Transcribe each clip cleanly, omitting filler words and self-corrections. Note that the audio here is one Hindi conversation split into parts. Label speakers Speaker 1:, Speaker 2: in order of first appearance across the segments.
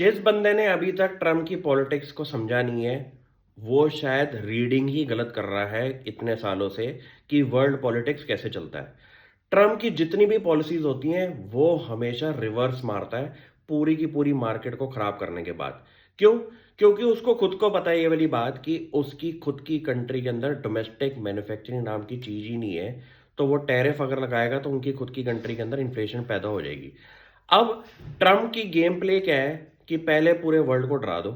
Speaker 1: जिस बंदे ने अभी तक ट्रम्प की पॉलिटिक्स को समझा नहीं है, वो शायद रीडिंग ही गलत कर रहा है इतने सालों से कि वर्ल्ड पॉलिटिक्स कैसे चलता है। ट्रम्प की जितनी भी पॉलिसीज होती हैं, वो हमेशा रिवर्स मारता है, पूरी की पूरी मार्केट को खराब करने के बाद। क्यों? क्योंकि उसको खुद को पता है ये वाली बात कि उसकी खुद की कंट्री के अंदर डोमेस्टिक मैन्युफैक्चरिंग नाम की चीज ही नहीं है। तो वो टैरिफ अगर लगाएगा तो उनकी खुद की कंट्री के अंदर इन्फ्लेशन पैदा हो जाएगी। अब ट्रम्प की गेम प्ले क्या है कि पहले पूरे वर्ल्ड को डरा दो,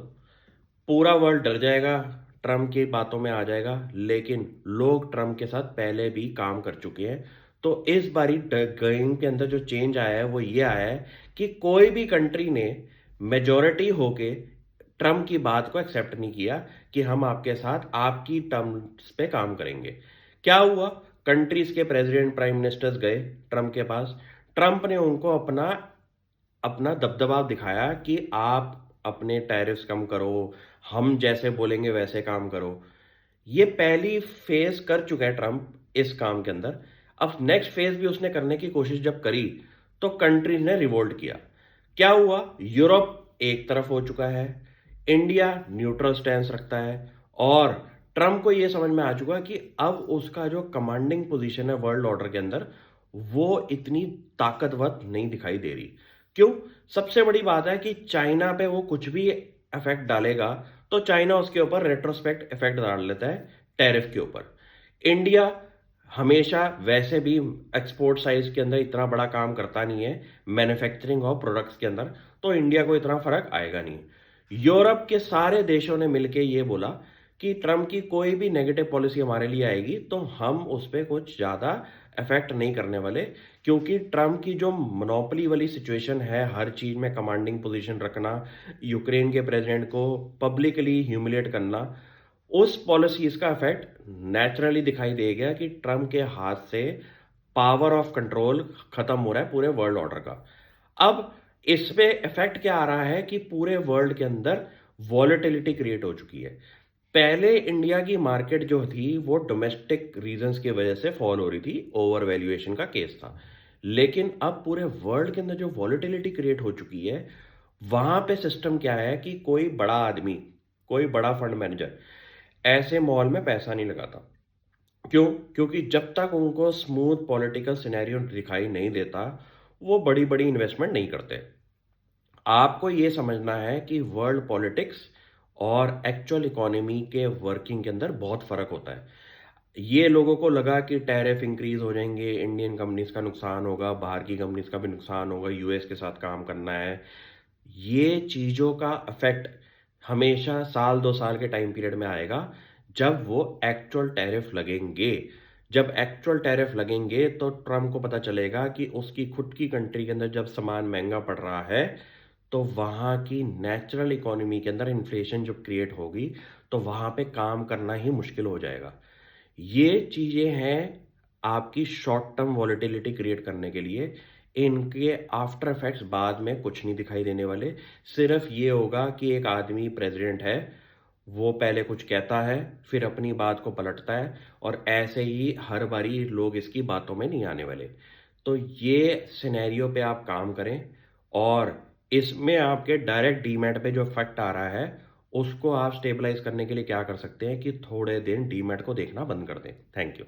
Speaker 1: पूरा वर्ल्ड डर जाएगा, ट्रम्प की बातों में आ जाएगा। लेकिन लोग ट्रम्प के साथ पहले भी काम कर चुके हैं। तो इस बारी गेम के अंदर जो चेंज आया है वो ये आया है कि कोई भी कंट्री ने मेजोरिटी होके ट्रम्प की बात को एक्सेप्ट नहीं किया कि हम आपके साथ आपकी टर्म्स पे काम करेंगे। क्या हुआ? कंट्रीज के प्रेसिडेंट प्राइम मिनिस्टर्स गए ट्रम्प के पास। ट्रम्प ने उनको अपना अपना दबदबा दिखाया कि आप अपने टैरिफ्स कम करो, हम जैसे बोलेंगे वैसे काम करो। ये पहली फेज कर चुका है ट्रम्प इस काम के अंदर। अब नेक्स्ट फेज भी उसने करने की कोशिश जब करी तो कंट्रीज ने रिवोल्ट किया। क्या हुआ? यूरोप एक तरफ हो चुका है, इंडिया न्यूट्रल स्टैंस रखता है, और ट्रम्प को यह समझ में आ चुका है कि अब उसका जो कमांडिंग पोजीशन है वर्ल्ड ऑर्डर के अंदर, वो इतनी ताकतवर नहीं दिखाई दे रही। क्यों? सबसे बड़ी बात है कि चाइना पे वो कुछ भी इफेक्ट डालेगा तो चाइना उसके ऊपर रेट्रोस्पेक्ट इफेक्ट डाल लेता है टैरिफ के ऊपर। इंडिया हमेशा वैसे भी एक्सपोर्ट साइज के अंदर इतना बड़ा काम करता नहीं है मैन्युफैक्चरिंग और प्रोडक्ट्स के अंदर, तो इंडिया को इतना फर्क आएगा नहीं। यूरोप के सारे देशों ने मिलकर ये बोला कि ट्रम्प की कोई भी नेगेटिव पॉलिसी हमारे लिए आएगी तो हम उस पर कुछ ज़्यादा इफेक्ट नहीं करने वाले, क्योंकि ट्रम्प की जो मोनोपोली वाली सिचुएशन है, हर चीज़ में कमांडिंग पोजीशन रखना, यूक्रेन के प्रेसिडेंट को पब्लिकली ह्यूमिलेट करना, उस पॉलिसीज का इफेक्ट नेचुरली दिखाई देगा कि ट्रम्प के हाथ से पावर ऑफ कंट्रोल खत्म हो रहा है पूरे वर्ल्ड ऑर्डर का। अब इस पे इफेक्ट क्या आ रहा है कि पूरे वर्ल्ड के अंदर वॉलेटिलिटी क्रिएट हो चुकी है। पहले इंडिया की मार्केट जो थी वो डोमेस्टिक रीजंस की वजह से फॉल हो रही थी, ओवर वैल्यूएशन का केस था। लेकिन अब पूरे वर्ल्ड के अंदर जो वॉलेटिलिटी क्रिएट हो चुकी है, वहां पे सिस्टम क्या है कि कोई बड़ा आदमी, कोई बड़ा फंड मैनेजर ऐसे मॉल में पैसा नहीं लगाता। क्यों? क्योंकि जब तक उनको स्मूथ पॉलिटिकल सिनेरियो दिखाई नहीं देता, वो बड़ी बड़ी इन्वेस्टमेंट नहीं करते। आपको ये समझना है कि वर्ल्ड पॉलिटिक्स और एक्चुअल इकोनॉमी के वर्किंग के अंदर बहुत फर्क होता है। ये लोगों को लगा कि टैरिफ इंक्रीज हो जाएंगे, इंडियन कंपनीज का नुकसान होगा, बाहर की कंपनीज का भी नुकसान होगा, यूएस के साथ काम करना है। ये चीजों का इफेक्ट हमेशा साल 2 साल के टाइम पीरियड में आएगा, जब वो एक्चुअल टैरिफ लगेंगे। जब एक्चुअल टैरिफ लगेंगे तो ट्रम्प को पता चलेगा कि उसकी खुद की कंट्री के अंदर जब सामान महंगा पड़ रहा है, तो वहाँ की नेचुरल इकोनॉमी के अंदर इन्फ्लेशन जब क्रिएट होगी, तो वहाँ पे काम करना ही मुश्किल हो जाएगा। ये चीज़ें हैं आपकी शॉर्ट टर्म वॉलेटिलिटी क्रिएट करने के लिए। इनके आफ्टर इफेक्ट्स बाद में कुछ नहीं दिखाई देने वाले। सिर्फ ये होगा कि एक आदमी प्रेसिडेंट है, वो पहले कुछ कहता है, फिर अपनी बात को पलटता है, और ऐसे ही हर बारी लोग इसकी बातों में नहीं आने वाले। तो ये सिनेरियो पे आप काम करें, और इसमें आपके डायरेक्ट डीमैट पे जो इफेक्ट आ रहा है, उसको आप स्टेबलाइज करने के लिए क्या कर सकते हैं कि थोड़े दिन डीमैट को देखना बंद कर दें। Thank you.